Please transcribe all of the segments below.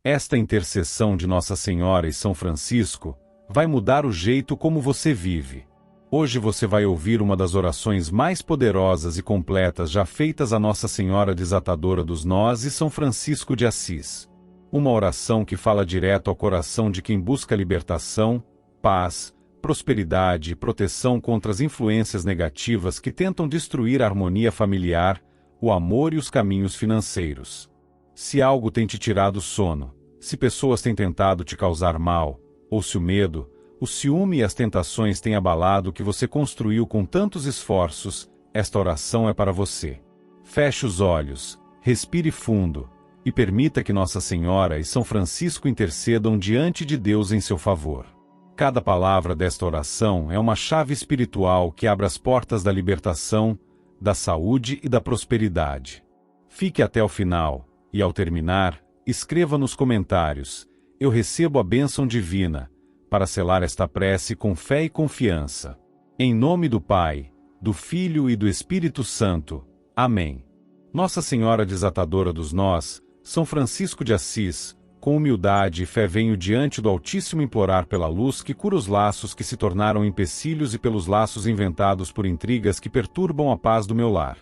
Esta intercessão de Nossa Senhora e São Francisco vai mudar o jeito como você vive. Hoje você vai ouvir uma das orações mais poderosas e completas já feitas a Nossa Senhora Desatadora dos Nós e São Francisco de Assis. Uma oração que fala direto ao coração de quem busca libertação, paz, prosperidade e proteção contra as influências negativas que tentam destruir a harmonia familiar, o amor e os caminhos financeiros. Se algo tem te tirado o sono, se pessoas têm tentado te causar mal, ou se o medo, o ciúme e as tentações têm abalado o que você construiu com tantos esforços, esta oração é para você. Feche os olhos, respire fundo, e permita que Nossa Senhora e São Francisco intercedam diante de Deus em seu favor. Cada palavra desta oração é uma chave espiritual que abre as portas da libertação, da saúde e da prosperidade. Fique até o final, e ao terminar, escreva nos comentários: eu recebo a bênção divina, para selar esta prece com fé e confiança. Em nome do Pai, do Filho e do Espírito Santo. Amém. Nossa Senhora Desatadora dos Nós, São Francisco de Assis, com humildade e fé venho diante do Altíssimo implorar pela luz que cura os laços que se tornaram empecilhos e pelos laços inventados por intrigas que perturbam a paz do meu lar.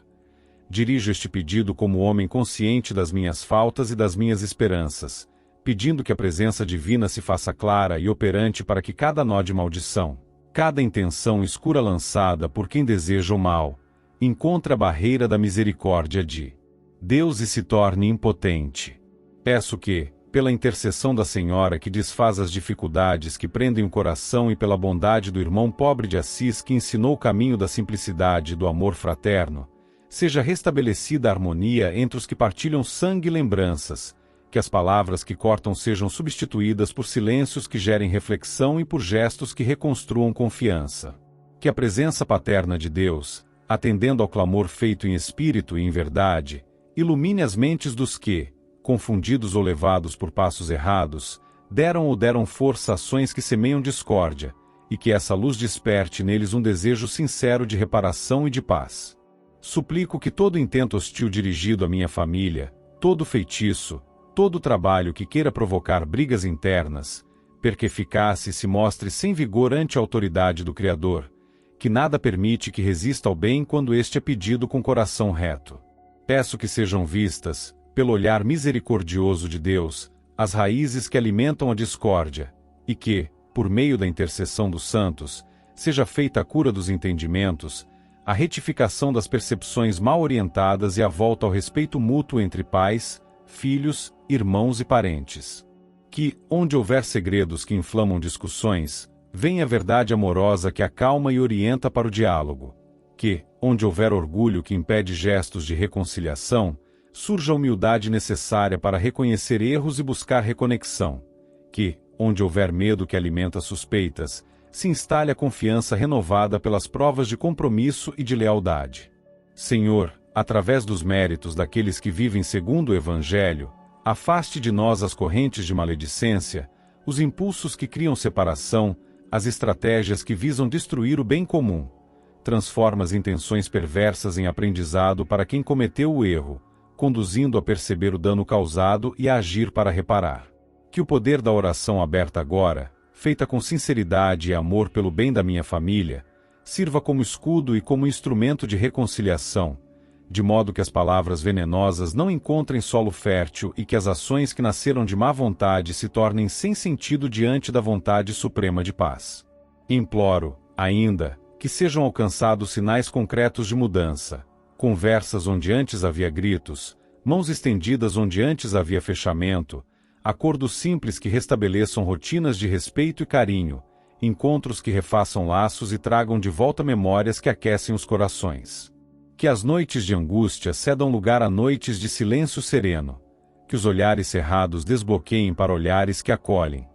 Dirijo este pedido como homem consciente das minhas faltas e das minhas esperanças, pedindo que a presença divina se faça clara e operante para que cada nó de maldição, cada intenção escura lançada por quem deseja o mal, encontre a barreira da misericórdia de Deus e se torne impotente. Peço que, pela intercessão da Senhora que desfaz as dificuldades que prendem o coração e pela bondade do irmão pobre de Assis que ensinou o caminho da simplicidade e do amor fraterno, seja restabelecida a harmonia entre os que partilham sangue e lembranças, que as palavras que cortam sejam substituídas por silêncios que gerem reflexão e por gestos que reconstruam confiança. Que a presença paterna de Deus, atendendo ao clamor feito em espírito e em verdade, ilumine as mentes dos que, confundidos ou levados por passos errados, deram força a ações que semeiam discórdia, e que essa luz desperte neles um desejo sincero de reparação e de paz. Suplico que todo intento hostil dirigido à minha família, todo feitiço, todo trabalho que queira provocar brigas internas, perca eficácia e se mostre sem vigor ante a autoridade do Criador, que nada permite que resista ao bem quando este é pedido com coração reto. Peço que sejam vistas, pelo olhar misericordioso de Deus, as raízes que alimentam a discórdia, e que, por meio da intercessão dos santos, seja feita a cura dos entendimentos, a retificação das percepções mal orientadas e a volta ao respeito mútuo entre pais, filhos, irmãos e parentes. Que, onde houver segredos que inflamam discussões, venha a verdade amorosa que acalma e orienta para o diálogo. Que, onde houver orgulho que impede gestos de reconciliação, surja a humildade necessária para reconhecer erros e buscar reconexão. Que, onde houver medo que alimenta suspeitas, se instale a confiança renovada pelas provas de compromisso e de lealdade. Senhor, através dos méritos daqueles que vivem segundo o Evangelho, afaste de nós as correntes de maledicência, os impulsos que criam separação, as estratégias que visam destruir o bem comum. Transforma as intenções perversas em aprendizado para quem cometeu o erro, conduzindo a perceber o dano causado e a agir para reparar. Que o poder da oração aberta agora, feita com sinceridade e amor pelo bem da minha família, sirva como escudo e como instrumento de reconciliação, de modo que as palavras venenosas não encontrem solo fértil e que as ações que nasceram de má vontade se tornem sem sentido diante da vontade suprema de paz. Imploro, ainda, que sejam alcançados sinais concretos de mudança, conversas onde antes havia gritos, mãos estendidas onde antes havia fechamento, acordos simples que restabeleçam rotinas de respeito e carinho, encontros que refaçam laços e tragam de volta memórias que aquecem os corações. Que as noites de angústia cedam lugar a noites de silêncio sereno, que os olhares cerrados desbloqueiem para olhares que acolhem,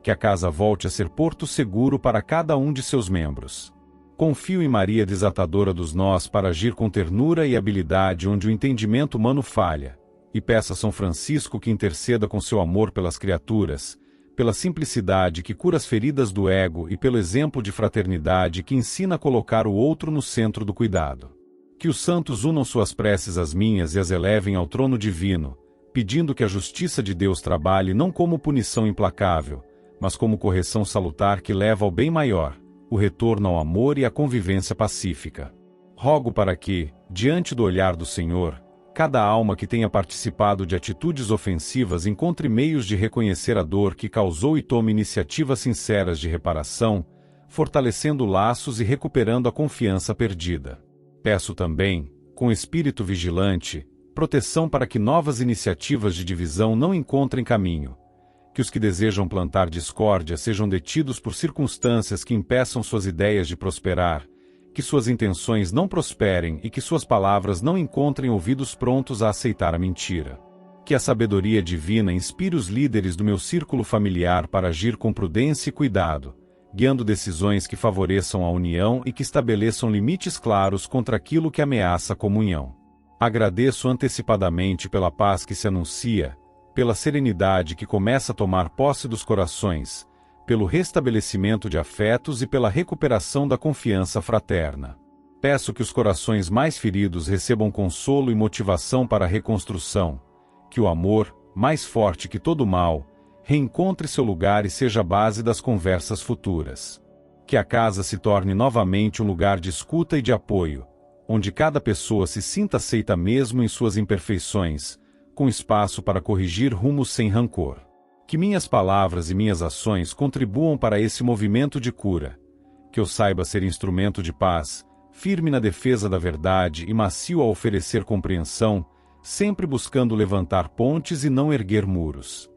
que a casa volte a ser porto seguro para cada um de seus membros. Confio em Maria Desatadora dos Nós para agir com ternura e habilidade onde o entendimento humano falha, e peço a São Francisco que interceda com seu amor pelas criaturas, pela simplicidade que cura as feridas do ego e pelo exemplo de fraternidade que ensina a colocar o outro no centro do cuidado. Que os santos unam suas preces às minhas e as elevem ao trono divino, pedindo que a justiça de Deus trabalhe não como punição implacável, mas como correção salutar que leva ao bem maior, o retorno ao amor e à convivência pacífica. Rogo para que, diante do olhar do Senhor, cada alma que tenha participado de atitudes ofensivas encontre meios de reconhecer a dor que causou e tome iniciativas sinceras de reparação, fortalecendo laços e recuperando a confiança perdida. Peço também, com espírito vigilante, proteção para que novas iniciativas de divisão não encontrem caminho, que os que desejam plantar discórdia sejam detidos por circunstâncias que impeçam suas ideias de prosperar, que suas intenções não prosperem e que suas palavras não encontrem ouvidos prontos a aceitar a mentira. Que a sabedoria divina inspire os líderes do meu círculo familiar para agir com prudência e cuidado, guiando decisões que favoreçam a união e que estabeleçam limites claros contra aquilo que ameaça a comunhão. Agradeço antecipadamente pela paz que se anuncia, pela serenidade que começa a tomar posse dos corações, pelo restabelecimento de afetos e pela recuperação da confiança fraterna. Peço que os corações mais feridos recebam consolo e motivação para a reconstrução, que o amor, mais forte que todo mal, reencontre seu lugar e seja a base das conversas futuras. Que a casa se torne novamente um lugar de escuta e de apoio, onde cada pessoa se sinta aceita mesmo em suas imperfeições, com espaço para corrigir rumos sem rancor. Que minhas palavras e minhas ações contribuam para esse movimento de cura. Que eu saiba ser instrumento de paz, firme na defesa da verdade e macio a oferecer compreensão, sempre buscando levantar pontes e não erguer muros.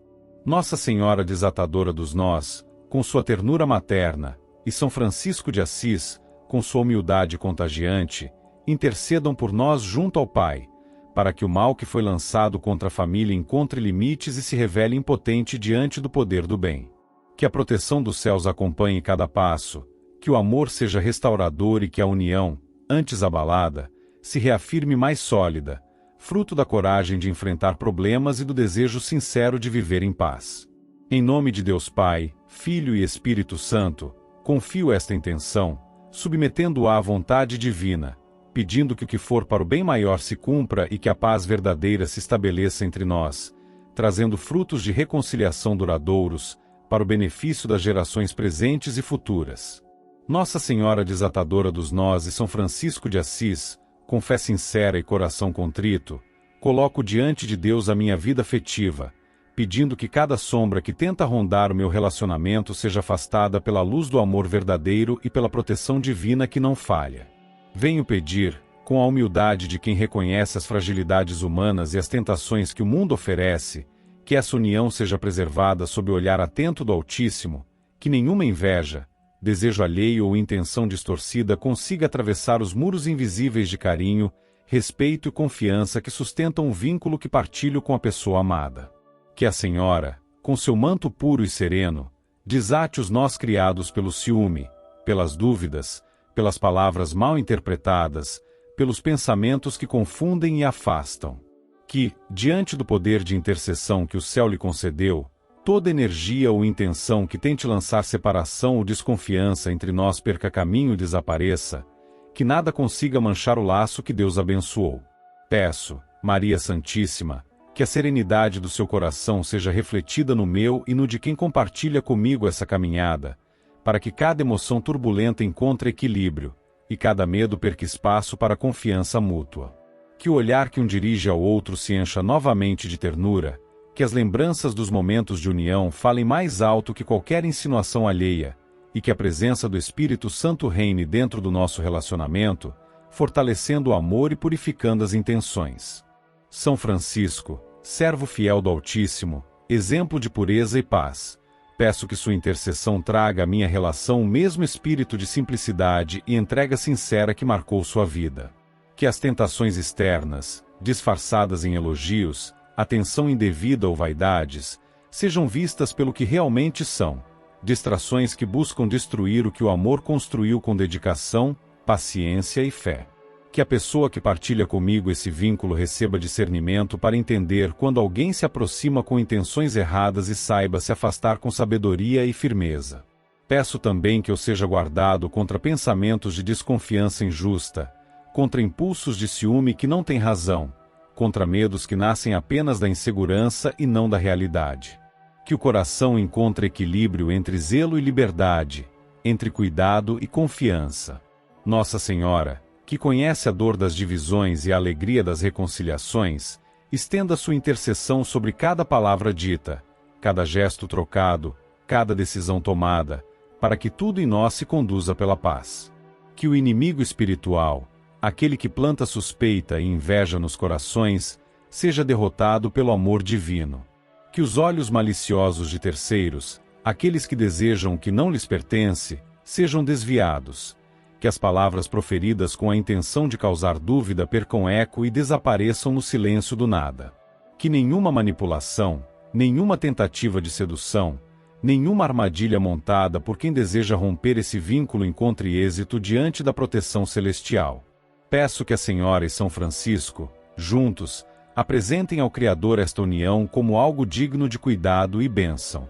Nossa Senhora Desatadora dos Nós, com sua ternura materna, e São Francisco de Assis, com sua humildade contagiante, intercedam por nós junto ao Pai, para que o mal que foi lançado contra a família encontre limites e se revele impotente diante do poder do bem. Que a proteção dos céus acompanhe cada passo, que o amor seja restaurador e que a união, antes abalada, se reafirme mais sólida, fruto da coragem de enfrentar problemas e do desejo sincero de viver em paz. Em nome de Deus Pai, Filho e Espírito Santo, confio esta intenção, submetendo-a à vontade divina, pedindo que o que for para o bem maior se cumpra e que a paz verdadeira se estabeleça entre nós, trazendo frutos de reconciliação duradouros, para o benefício das gerações presentes e futuras. Nossa Senhora Desatadora dos Nós e São Francisco de Assis, com fé sincera e coração contrito, coloco diante de Deus a minha vida afetiva, pedindo que cada sombra que tenta rondar o meu relacionamento seja afastada pela luz do amor verdadeiro e pela proteção divina que não falha. Venho pedir, com a humildade de quem reconhece as fragilidades humanas e as tentações que o mundo oferece, que essa união seja preservada sob o olhar atento do Altíssimo, que nenhuma inveja, desejo alheio ou intenção distorcida consiga atravessar os muros invisíveis de carinho, respeito e confiança que sustentam o vínculo que partilho com a pessoa amada. Que a Senhora, com seu manto puro e sereno, desate os nós criados pelo ciúme, pelas dúvidas, pelas palavras mal interpretadas, pelos pensamentos que confundem e afastam. Que, diante do poder de intercessão que o céu lhe concedeu, toda energia ou intenção que tente lançar separação ou desconfiança entre nós perca caminho e desapareça, que nada consiga manchar o laço que Deus abençoou. Peço, Maria Santíssima, que a serenidade do seu coração seja refletida no meu e no de quem compartilha comigo essa caminhada, para que cada emoção turbulenta encontre equilíbrio, e cada medo perca espaço para a confiança mútua. Que o olhar que um dirige ao outro se encha novamente de ternura, que as lembranças dos momentos de união falem mais alto que qualquer insinuação alheia, e que a presença do Espírito Santo reine dentro do nosso relacionamento, fortalecendo o amor e purificando as intenções. São Francisco, servo fiel do Altíssimo, exemplo de pureza e paz, peço que sua intercessão traga à minha relação o mesmo espírito de simplicidade e entrega sincera que marcou sua vida. Que as tentações externas, disfarçadas em elogios, atenção indevida ou vaidades, sejam vistas pelo que realmente são, distrações que buscam destruir o que o amor construiu com dedicação, paciência e fé. Que a pessoa que partilha comigo esse vínculo receba discernimento para entender quando alguém se aproxima com intenções erradas e saiba se afastar com sabedoria e firmeza. Peço também que eu seja guardado contra pensamentos de desconfiança injusta, contra impulsos de ciúme que não têm razão, contra medos que nascem apenas da insegurança e não da realidade. Que o coração encontre equilíbrio entre zelo e liberdade, entre cuidado e confiança. Nossa Senhora, que conhece a dor das divisões e a alegria das reconciliações, estenda sua intercessão sobre cada palavra dita, cada gesto trocado, cada decisão tomada, para que tudo em nós se conduza pela paz. Que o inimigo espiritual, aquele que planta suspeita e inveja nos corações, seja derrotado pelo amor divino. Que os olhos maliciosos de terceiros, aqueles que desejam o que não lhes pertence, sejam desviados. Que as palavras proferidas com a intenção de causar dúvida percam eco e desapareçam no silêncio do nada. Que nenhuma manipulação, nenhuma tentativa de sedução, nenhuma armadilha montada por quem deseja romper esse vínculo encontre êxito diante da proteção celestial. Peço que a Senhora e São Francisco, juntos, apresentem ao Criador esta união como algo digno de cuidado e bênção.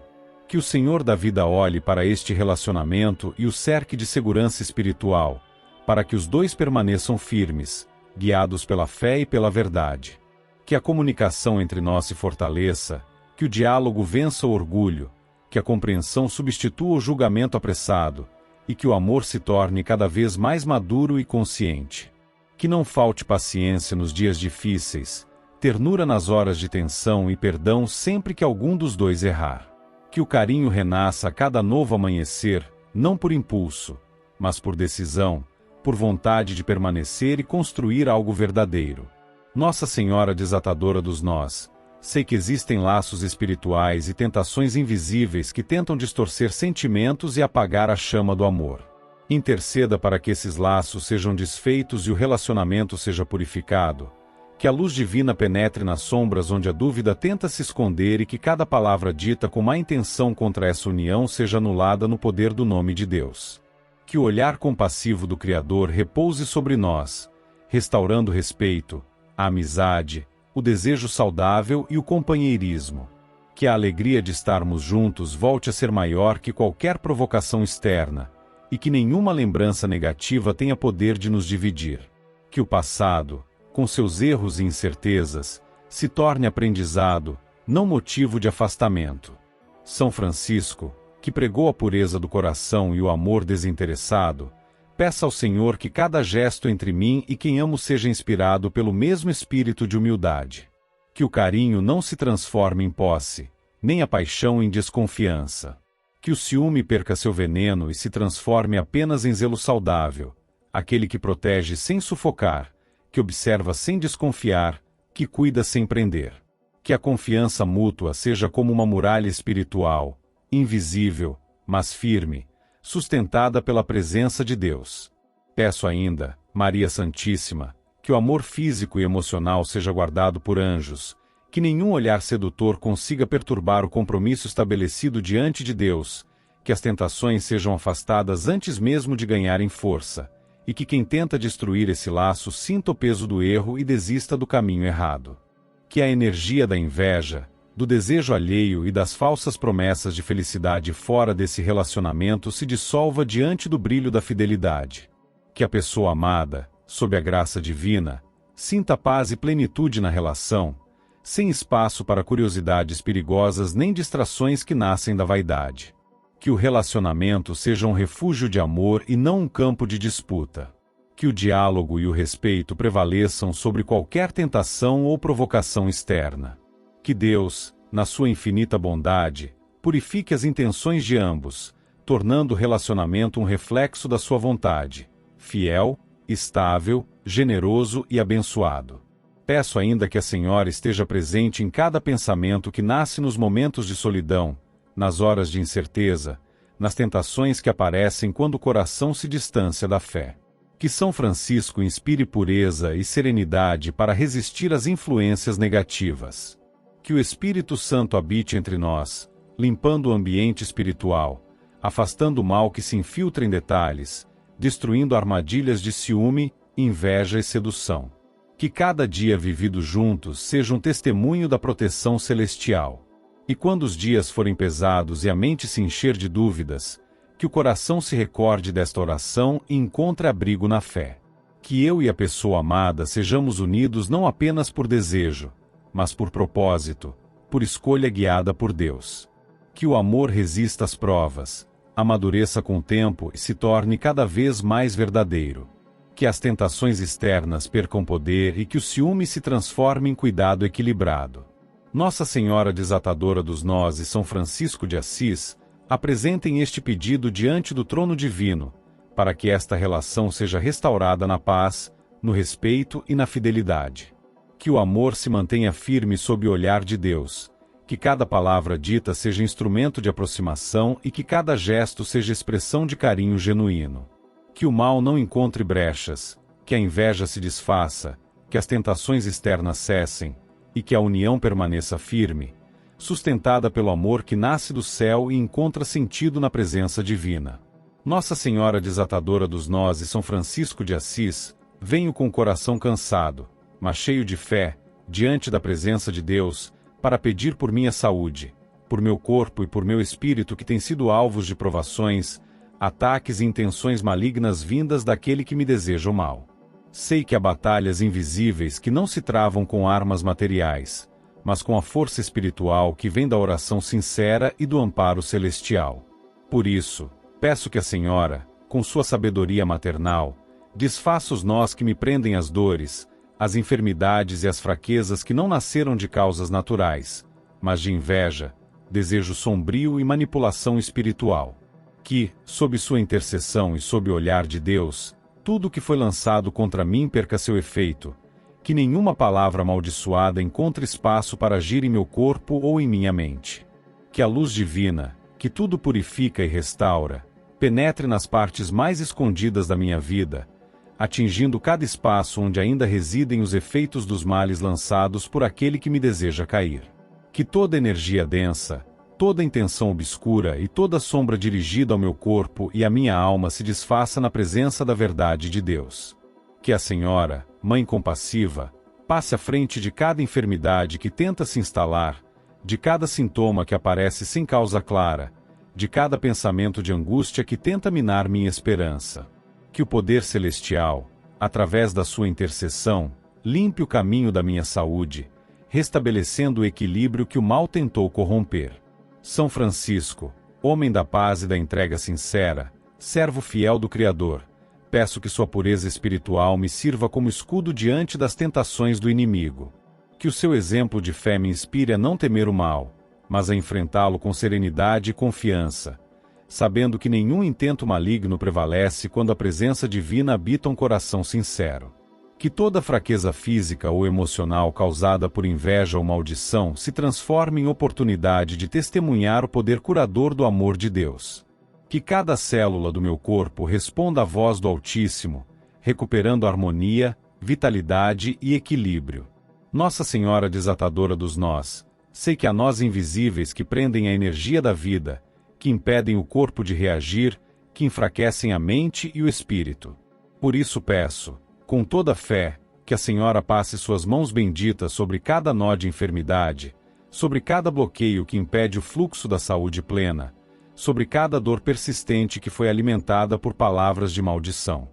Que o Senhor da vida olhe para este relacionamento e o cerque de segurança espiritual, para que os dois permaneçam firmes, guiados pela fé e pela verdade. Que a comunicação entre nós se fortaleça, que o diálogo vença o orgulho, que a compreensão substitua o julgamento apressado, e que o amor se torne cada vez mais maduro e consciente. Que não falte paciência nos dias difíceis, ternura nas horas de tensão e perdão sempre que algum dos dois errar. Que o carinho renasça a cada novo amanhecer, não por impulso, mas por decisão, por vontade de permanecer e construir algo verdadeiro. Nossa Senhora desatadora dos nós, sei que existem laços espirituais e tentações invisíveis que tentam distorcer sentimentos e apagar a chama do amor. Interceda para que esses laços sejam desfeitos e o relacionamento seja purificado. Que a luz divina penetre nas sombras onde a dúvida tenta se esconder e que cada palavra dita com má intenção contra essa união seja anulada no poder do nome de Deus. Que o olhar compassivo do Criador repouse sobre nós, restaurando o respeito, a amizade, o desejo saudável e o companheirismo. Que a alegria de estarmos juntos volte a ser maior que qualquer provocação externa, e que nenhuma lembrança negativa tenha poder de nos dividir. Que o passado, com seus erros e incertezas, se torne aprendizado, não motivo de afastamento. São Francisco, que pregou a pureza do coração e o amor desinteressado, peça ao Senhor que cada gesto entre mim e quem amo seja inspirado pelo mesmo espírito de humildade. Que o carinho não se transforme em posse, nem a paixão em desconfiança. Que o ciúme perca seu veneno e se transforme apenas em zelo saudável, aquele que protege sem sufocar, que observa sem desconfiar, que cuida sem prender. Que a confiança mútua seja como uma muralha espiritual, invisível, mas firme, sustentada pela presença de Deus. Peço ainda, Maria Santíssima, que o amor físico e emocional seja guardado por anjos, que nenhum olhar sedutor consiga perturbar o compromisso estabelecido diante de Deus, que as tentações sejam afastadas antes mesmo de ganharem força, e que quem tenta destruir esse laço sinta o peso do erro e desista do caminho errado. Que a energia da inveja, do desejo alheio e das falsas promessas de felicidade fora desse relacionamento se dissolva diante do brilho da fidelidade. Que a pessoa amada, sob a graça divina, sinta paz e plenitude na relação, sem espaço para curiosidades perigosas nem distrações que nascem da vaidade. Que o relacionamento seja um refúgio de amor e não um campo de disputa. Que o diálogo e o respeito prevaleçam sobre qualquer tentação ou provocação externa. Que Deus, na sua infinita bondade, purifique as intenções de ambos, tornando o relacionamento um reflexo da sua vontade, fiel, estável, generoso e abençoado. Peço ainda que a Senhora esteja presente em cada pensamento que nasce nos momentos de solidão, nas horas de incerteza, nas tentações que aparecem quando o coração se distancia da fé. Que São Francisco inspire pureza e serenidade para resistir às influências negativas. Que o Espírito Santo habite entre nós, limpando o ambiente espiritual, afastando o mal que se infiltra em detalhes, destruindo armadilhas de ciúme, inveja e sedução. Que cada dia vivido juntos seja um testemunho da proteção celestial. E quando os dias forem pesados e a mente se encher de dúvidas, que o coração se recorde desta oração e encontre abrigo na fé. Que eu e a pessoa amada sejamos unidos não apenas por desejo, mas por propósito, por escolha guiada por Deus. Que o amor resista às provas, amadureça com o tempo e se torne cada vez mais verdadeiro. Que as tentações externas percam poder e que o ciúme se transforme em cuidado equilibrado. Nossa Senhora Desatadora dos Nós e São Francisco de Assis apresentem este pedido diante do trono divino, para que esta relação seja restaurada na paz, no respeito e na fidelidade. Que o amor se mantenha firme sob o olhar de Deus, que cada palavra dita seja instrumento de aproximação e que cada gesto seja expressão de carinho genuíno. Que o mal não encontre brechas, que a inveja se desfaça, que as tentações externas cessem, e que a união permaneça firme, sustentada pelo amor que nasce do céu e encontra sentido na presença divina. Nossa Senhora Desatadora dos Nós e São Francisco de Assis, venho com o coração cansado, mas cheio de fé, diante da presença de Deus, para pedir por minha saúde, por meu corpo e por meu espírito que têm sido alvos de provações, ataques e intenções malignas vindas daquele que me deseja o mal. Sei que há batalhas invisíveis que não se travam com armas materiais, mas com a força espiritual que vem da oração sincera e do amparo celestial. Por isso, peço que a Senhora, com sua sabedoria maternal, desfaça os nós que me prendem às dores, as enfermidades e as fraquezas que não nasceram de causas naturais, mas de inveja, desejo sombrio e manipulação espiritual. Que, sob sua intercessão e sob o olhar de Deus, tudo que foi lançado contra mim perca seu efeito, que nenhuma palavra amaldiçoada encontre espaço para agir em meu corpo ou em minha mente. Que a luz divina, que tudo purifica e restaura, penetre nas partes mais escondidas da minha vida, atingindo cada espaço onde ainda residem os efeitos dos males lançados por aquele que me deseja cair. Que toda energia densa, toda intenção obscura e toda sombra dirigida ao meu corpo e à minha alma se desfaça na presença da verdade de Deus. Que a Senhora, Mãe compassiva, passe à frente de cada enfermidade que tenta se instalar, de cada sintoma que aparece sem causa clara, de cada pensamento de angústia que tenta minar minha esperança. Que o poder celestial, através da sua intercessão, limpe o caminho da minha saúde, restabelecendo o equilíbrio que o mal tentou corromper. São Francisco, homem da paz e da entrega sincera, servo fiel do Criador, peço que sua pureza espiritual me sirva como escudo diante das tentações do inimigo. Que o seu exemplo de fé me inspire a não temer o mal, mas a enfrentá-lo com serenidade e confiança, sabendo que nenhum intento maligno prevalece quando a presença divina habita um coração sincero. Que toda fraqueza física ou emocional causada por inveja ou maldição se transforme em oportunidade de testemunhar o poder curador do amor de Deus. Que cada célula do meu corpo responda à voz do Altíssimo, recuperando harmonia, vitalidade e equilíbrio. Nossa Senhora Desatadora dos Nós, sei que há nós invisíveis que prendem a energia da vida, que impedem o corpo de reagir, que enfraquecem a mente e o espírito. Por isso peço, com toda a fé, que a Senhora passe suas mãos benditas sobre cada nó de enfermidade, sobre cada bloqueio que impede o fluxo da saúde plena, sobre cada dor persistente que foi alimentada por palavras de maldição.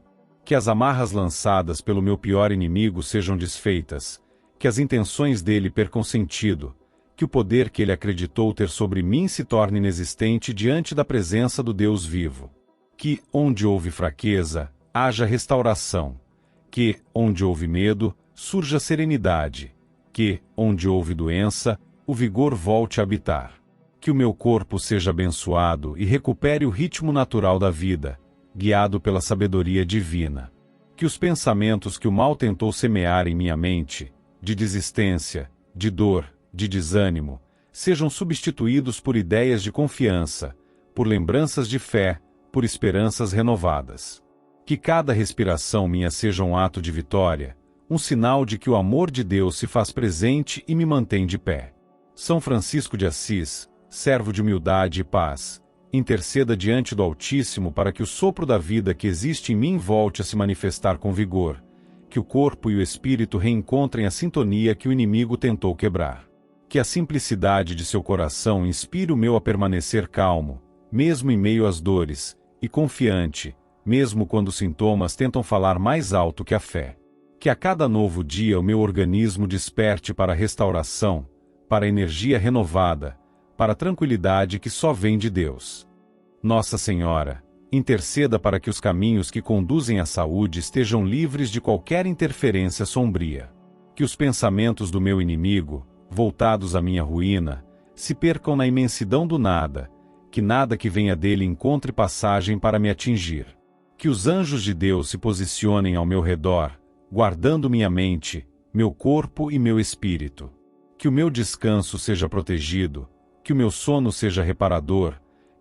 Que as amarras lançadas pelo meu pior inimigo sejam desfeitas, que as intenções dele percam sentido, que o poder que ele acreditou ter sobre mim se torne inexistente diante da presença do Deus vivo. Que, onde houve fraqueza, haja restauração. Que, onde houve medo, surja serenidade. Que, onde houve doença, o vigor volte a habitar. Que o meu corpo seja abençoado e recupere o ritmo natural da vida, guiado pela sabedoria divina. Que os pensamentos que o mal tentou semear em minha mente, de desistência, de dor, de desânimo, sejam substituídos por ideias de confiança, por lembranças de fé, por esperanças renovadas. Que cada respiração minha seja um ato de vitória, um sinal de que o amor de Deus se faz presente e me mantém de pé. São Francisco de Assis, servo de humildade e paz, interceda diante do Altíssimo para que o sopro da vida que existe em mim volte a se manifestar com vigor, que o corpo e o espírito reencontrem a sintonia que o inimigo tentou quebrar. Que a simplicidade de seu coração inspire o meu a permanecer calmo, mesmo em meio às dores, e confiante, mesmo quando os sintomas tentam falar mais alto que a fé. Que a cada novo dia o meu organismo desperte para a restauração, para a energia renovada, para a tranquilidade que só vem de Deus. Nossa Senhora, interceda para que os caminhos que conduzem à saúde estejam livres de qualquer interferência sombria. Que os pensamentos do meu inimigo, voltados à minha ruína, se percam na imensidão do nada, que nada que venha dele encontre passagem para me atingir. Que os anjos de Deus se posicionem ao meu redor, guardando minha mente, meu corpo e meu espírito. Que o meu descanso seja protegido, que o meu sono seja reparador,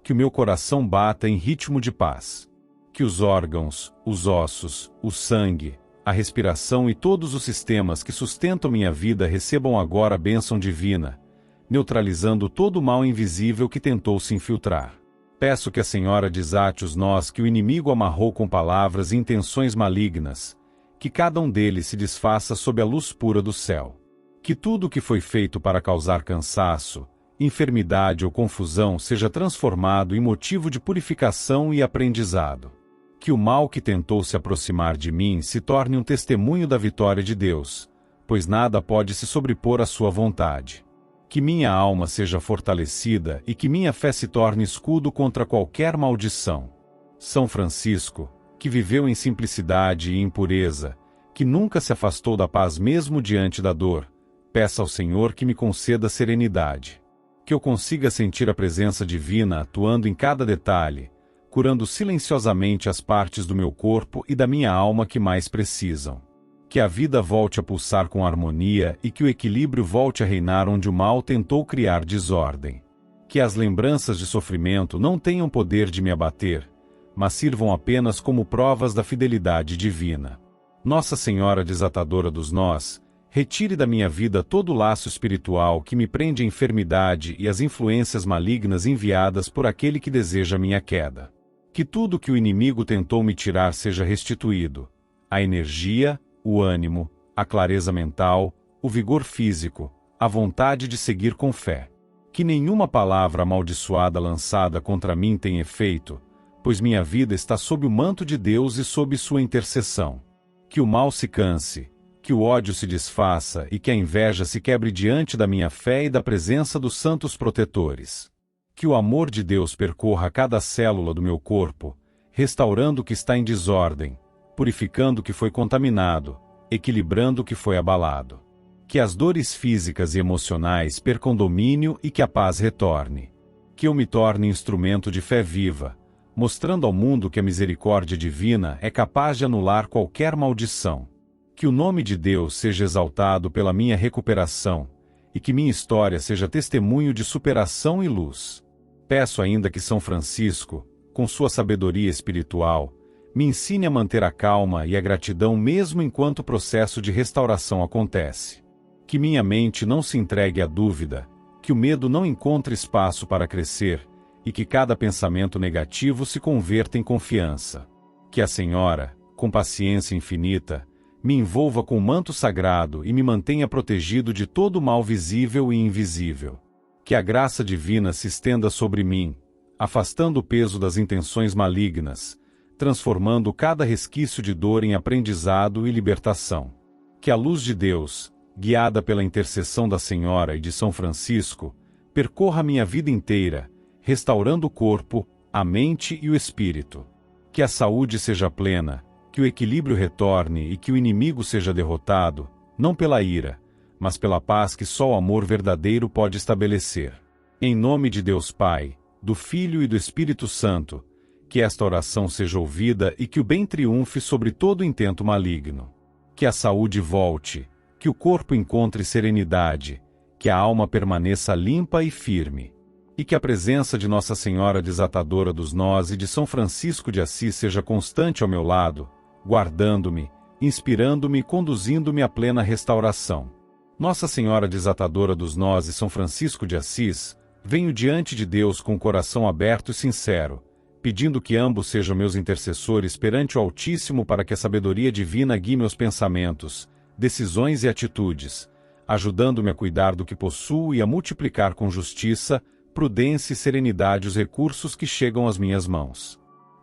que o meu coração bata em ritmo de paz. Que os órgãos, os ossos, o sangue, a respiração e todos os sistemas que sustentam minha vida recebam agora a bênção divina, neutralizando todo o mal invisível que tentou se infiltrar. Peço que a Senhora desate os nós que o inimigo amarrou com palavras e intenções malignas, que cada um deles se desfaça sob a luz pura do céu. Que tudo o que foi feito para causar cansaço, enfermidade ou confusão seja transformado em motivo de purificação e aprendizado. Que o mal que tentou se aproximar de mim se torne um testemunho da vitória de Deus, pois nada pode se sobrepor à sua vontade. Que minha alma seja fortalecida e que minha fé se torne escudo contra qualquer maldição. São Francisco, que viveu em simplicidade e em pureza, que nunca se afastou da paz mesmo diante da dor, peça ao Senhor que me conceda serenidade. Que eu consiga sentir a presença divina atuando em cada detalhe, curando silenciosamente as partes do meu corpo e da minha alma que mais precisam. Que a vida volte a pulsar com harmonia e que o equilíbrio volte a reinar onde o mal tentou criar desordem. Que as lembranças de sofrimento não tenham poder de me abater, mas sirvam apenas como provas da fidelidade divina. Nossa Senhora desatadora dos nós, retire da minha vida todo o laço espiritual que me prende à enfermidade e às influências malignas enviadas por aquele que deseja minha queda. Que tudo que o inimigo tentou me tirar seja restituído, a energia, o ânimo, a clareza mental, o vigor físico, a vontade de seguir com fé. Que nenhuma palavra amaldiçoada lançada contra mim tenha efeito, pois minha vida está sob o manto de Deus e sob sua intercessão. Que o mal se canse, que o ódio se desfaça e que a inveja se quebre diante da minha fé e da presença dos santos protetores. Que o amor de Deus percorra cada célula do meu corpo, restaurando o que está em desordem, purificando o que foi contaminado, equilibrando o que foi abalado. Que as dores físicas e emocionais percam domínio e que a paz retorne. Que eu me torne instrumento de fé viva, mostrando ao mundo que a misericórdia divina é capaz de anular qualquer maldição. Que o nome de Deus seja exaltado pela minha recuperação, e que minha história seja testemunho de superação e luz. Peço ainda que São Francisco, com sua sabedoria espiritual, me ensine a manter a calma e a gratidão mesmo enquanto o processo de restauração acontece. Que minha mente não se entregue à dúvida, que o medo não encontre espaço para crescer, e que cada pensamento negativo se converta em confiança. Que a Senhora, com paciência infinita, me envolva com o manto sagrado e me mantenha protegido de todo o mal visível e invisível. Que a graça divina se estenda sobre mim, afastando o peso das intenções malignas, transformando cada resquício de dor em aprendizado e libertação. Que a luz de Deus, guiada pela intercessão da Senhora e de São Francisco, percorra minha vida inteira, restaurando o corpo, a mente e o espírito. Que a saúde seja plena, que o equilíbrio retorne e que o inimigo seja derrotado, não pela ira, mas pela paz que só o amor verdadeiro pode estabelecer. Em nome de Deus Pai, do Filho e do Espírito Santo, que esta oração seja ouvida e que o bem triunfe sobre todo intento maligno. Que a saúde volte, que o corpo encontre serenidade, que a alma permaneça limpa e firme. E que a presença de Nossa Senhora desatadora dos nós e de São Francisco de Assis seja constante ao meu lado, guardando-me, inspirando-me e conduzindo-me à plena restauração. Nossa Senhora desatadora dos nós e São Francisco de Assis, venho diante de Deus com o coração aberto e sincero, pedindo que ambos sejam meus intercessores perante o Altíssimo para que a sabedoria divina guie meus pensamentos, decisões e atitudes, ajudando-me a cuidar do que possuo e a multiplicar com justiça, prudência e serenidade os recursos que chegam às minhas mãos.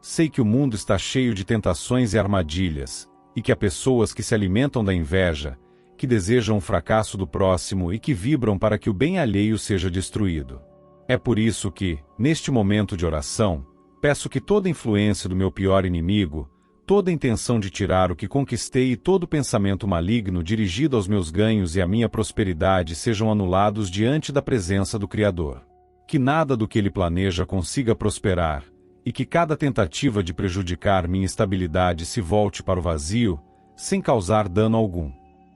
Sei que o mundo está cheio de tentações e armadilhas, e que há pessoas que se alimentam da inveja, que desejam o fracasso do próximo e que vibram para que o bem alheio seja destruído. É por isso que, neste momento de oração, peço que toda influência do meu pior inimigo, toda intenção de tirar o que conquistei e todo pensamento maligno dirigido aos meus ganhos e à minha prosperidade sejam anulados diante da presença do Criador. Que nada do que ele planeja consiga prosperar, e que cada tentativa de prejudicar minha estabilidade se volte para o vazio, sem causar dano algum.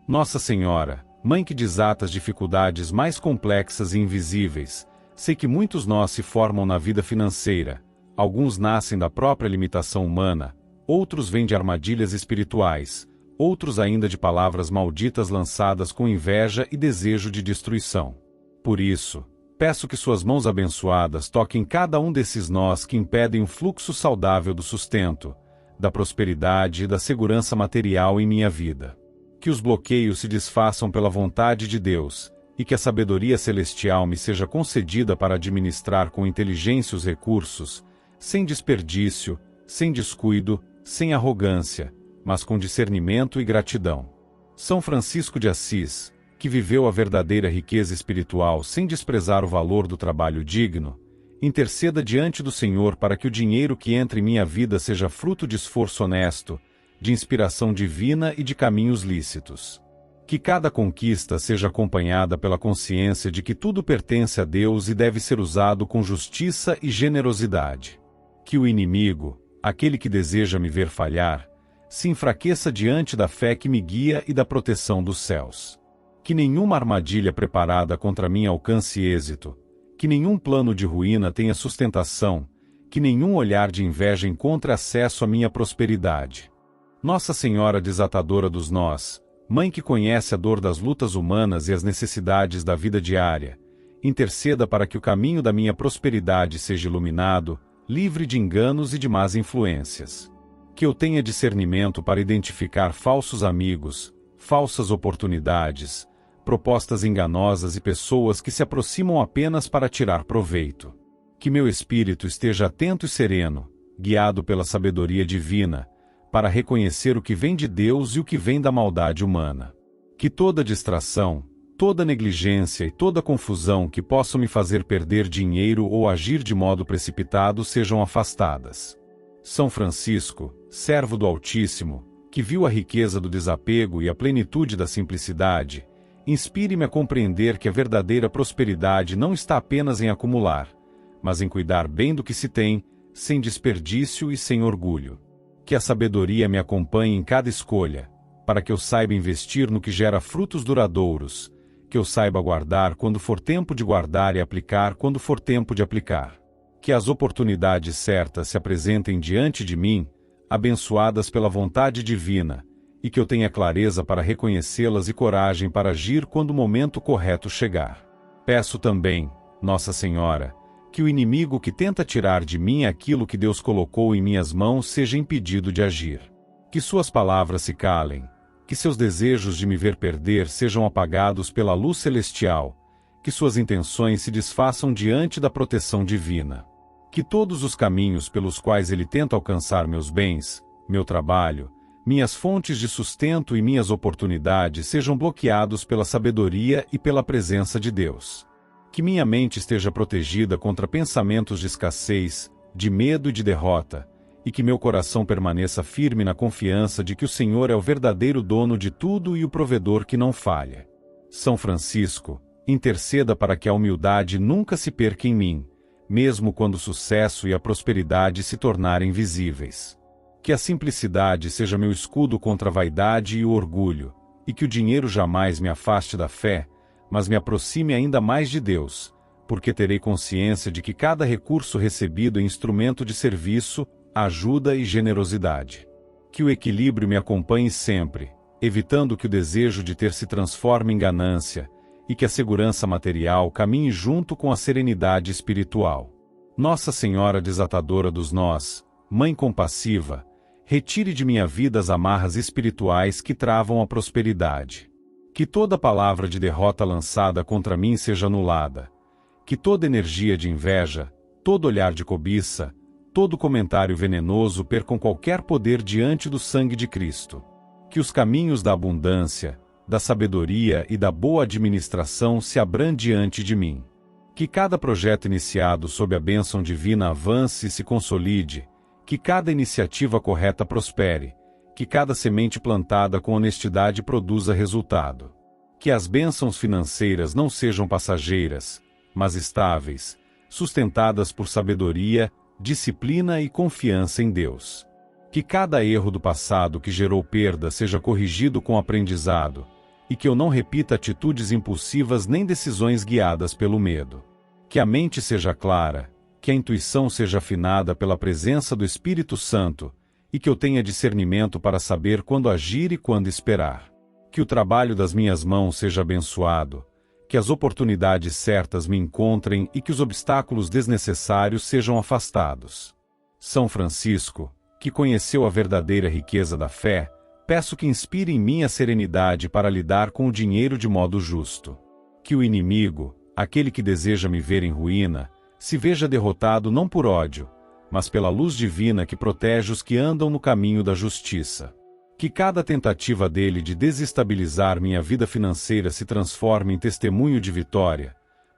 Nossa Senhora, Mãe que desata as dificuldades mais complexas e invisíveis, sei que muitos nós se formam na vida financeira, alguns nascem da própria limitação humana, outros vêm de armadilhas espirituais, outros ainda de palavras malditas lançadas com inveja e desejo de destruição. Por isso, peço que suas mãos abençoadas toquem cada um desses nós que impedem o fluxo saudável do sustento, da prosperidade e da segurança material em minha vida. Que os bloqueios se desfaçam pela vontade de Deus, e que a sabedoria celestial me seja concedida para administrar com inteligência os recursos, sem desperdício, sem descuido, sem arrogância, mas com discernimento e gratidão. São Francisco de Assis, que viveu a verdadeira riqueza espiritual sem desprezar o valor do trabalho digno, interceda diante do Senhor para que o dinheiro que entra em minha vida seja fruto de esforço honesto, de inspiração divina e de caminhos lícitos. Que cada conquista seja acompanhada pela consciência de que tudo pertence a Deus e deve ser usado com justiça e generosidade. Que o inimigo, aquele que deseja me ver falhar, se enfraqueça diante da fé que me guia e da proteção dos céus. Que nenhuma armadilha preparada contra mim alcance êxito, que nenhum plano de ruína tenha sustentação, que nenhum olhar de inveja encontre acesso à minha prosperidade. Nossa Senhora desatadora dos nós, Mãe que conhece a dor das lutas humanas e as necessidades da vida diária, interceda para que o caminho da minha prosperidade seja iluminado, livre de enganos e de más influências. Que eu tenha discernimento para identificar falsos amigos, falsas oportunidades, propostas enganosas e pessoas que se aproximam apenas para tirar proveito. Que meu espírito esteja atento e sereno, guiado pela sabedoria divina, para reconhecer o que vem de Deus e o que vem da maldade humana. Que toda distração, toda negligência e toda confusão que possam me fazer perder dinheiro ou agir de modo precipitado sejam afastadas. São Francisco, servo do Altíssimo, que viu a riqueza do desapego e a plenitude da simplicidade, inspire-me a compreender que a verdadeira prosperidade não está apenas em acumular, mas em cuidar bem do que se tem, sem desperdício e sem orgulho. Que a sabedoria me acompanhe em cada escolha, para que eu saiba investir no que gera frutos duradouros, que eu saiba guardar quando for tempo de guardar e aplicar quando for tempo de aplicar. Que as oportunidades certas se apresentem diante de mim, abençoadas pela vontade divina, e que eu tenha clareza para reconhecê-las e coragem para agir quando o momento correto chegar. Peço também, Nossa Senhora, que o inimigo que tenta tirar de mim aquilo que Deus colocou em minhas mãos seja impedido de agir. Que suas palavras se calem, que seus desejos de me ver perder sejam apagados pela luz celestial, que suas intenções se desfaçam diante da proteção divina. Que todos os caminhos pelos quais ele tenta alcançar meus bens, meu trabalho, minhas fontes de sustento e minhas oportunidades sejam bloqueados pela sabedoria e pela presença de Deus. Que minha mente esteja protegida contra pensamentos de escassez, de medo e de derrota, e que meu coração permaneça firme na confiança de que o Senhor é o verdadeiro dono de tudo e o provedor que não falha. São Francisco, interceda para que a humildade nunca se perca em mim, mesmo quando o sucesso e a prosperidade se tornarem visíveis. Que a simplicidade seja meu escudo contra a vaidade e o orgulho, e que o dinheiro jamais me afaste da fé, mas me aproxime ainda mais de Deus, porque terei consciência de que cada recurso recebido é instrumento de serviço, ajuda e generosidade. Que o equilíbrio me acompanhe sempre, evitando que o desejo de ter se transforme em ganância, e que a segurança material caminhe junto com a serenidade espiritual. Nossa Senhora desatadora dos nós, Mãe compassiva, retire de minha vida as amarras espirituais que travam a prosperidade. Que toda palavra de derrota lançada contra mim seja anulada. Que toda energia de inveja, todo olhar de cobiça, todo comentário venenoso percam qualquer poder diante do sangue de Cristo. Que os caminhos da abundância, da sabedoria e da boa administração se abram diante de mim. Que cada projeto iniciado sob a bênção divina avance e se consolide, que cada iniciativa correta prospere, que cada semente plantada com honestidade produza resultado. Que as bênçãos financeiras não sejam passageiras, mas estáveis, sustentadas por sabedoria, disciplina e confiança em Deus. Que cada erro do passado que gerou perda seja corrigido com aprendizado, e que eu não repita atitudes impulsivas nem decisões guiadas pelo medo. Que a mente seja clara, que a intuição seja afinada pela presença do Espírito Santo, e que eu tenha discernimento para saber quando agir e quando esperar. Que o trabalho das minhas mãos seja abençoado, que as oportunidades certas me encontrem e que os obstáculos desnecessários sejam afastados. São Francisco, que conheceu a verdadeira riqueza da fé, peço que inspire em mim a serenidade para lidar com o dinheiro de modo justo. Que o inimigo, aquele que deseja me ver em ruína, se veja derrotado não por ódio, mas pela luz divina que protege os que andam no caminho da justiça. Que cada tentativa dele de desestabilizar minha vida financeira se transforme em testemunho de vitória,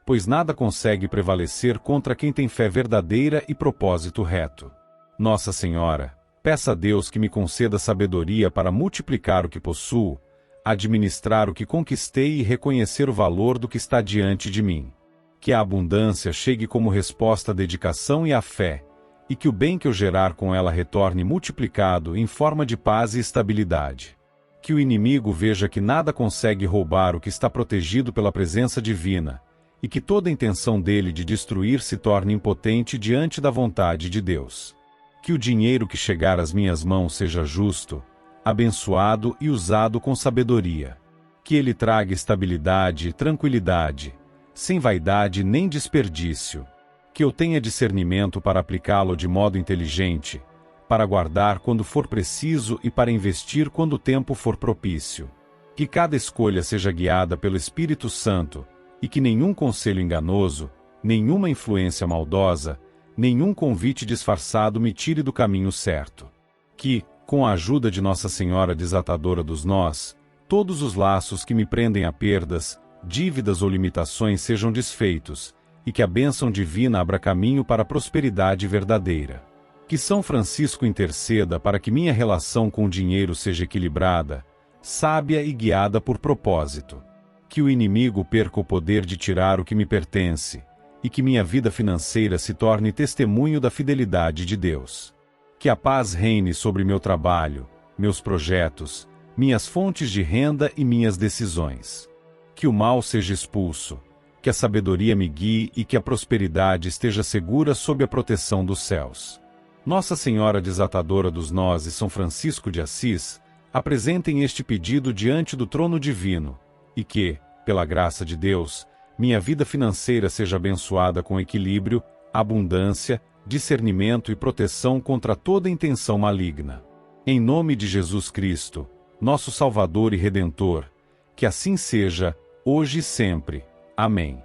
pois nada consegue prevalecer contra quem tem fé verdadeira e propósito reto. Nossa Senhora, peça a Deus que me conceda sabedoria para multiplicar o que possuo, administrar o que conquistei e reconhecer o valor do que está diante de mim. Que a abundância chegue como resposta à dedicação e à fé, e que o bem que eu gerar com ela retorne multiplicado em forma de paz e estabilidade. Que o inimigo veja que nada consegue roubar o que está protegido pela presença divina, e que toda intenção dele de destruir se torne impotente diante da vontade de Deus. Que o dinheiro que chegar às minhas mãos seja justo, abençoado e usado com sabedoria. Que ele traga estabilidade e tranquilidade, sem vaidade nem desperdício. Que eu tenha discernimento para aplicá-lo de modo inteligente, para guardar quando for preciso e para investir quando o tempo for propício. Que cada escolha seja guiada pelo Espírito Santo, e que nenhum conselho enganoso, nenhuma influência maldosa, nenhum convite disfarçado me tire do caminho certo. Que, com a ajuda de Nossa Senhora desatadora dos nós, todos os laços que me prendem a perdas, dívidas ou limitações sejam desfeitos, e que a bênção divina abra caminho para a prosperidade verdadeira. Que São Francisco interceda para que minha relação com o dinheiro seja equilibrada, sábia e guiada por propósito. Que o inimigo perca o poder de tirar o que me pertence, e que minha vida financeira se torne testemunho da fidelidade de Deus. Que a paz reine sobre meu trabalho, meus projetos, minhas fontes de renda e minhas decisões. Que o mal seja expulso, que a sabedoria me guie e que a prosperidade esteja segura sob a proteção dos céus. Nossa Senhora desatadora dos nós e São Francisco de Assis, apresentem este pedido diante do trono divino, e que, pela graça de Deus, minha vida financeira seja abençoada com equilíbrio, abundância, discernimento e proteção contra toda intenção maligna. Em nome de Jesus Cristo, nosso Salvador e Redentor, que assim seja, hoje e sempre. Amém.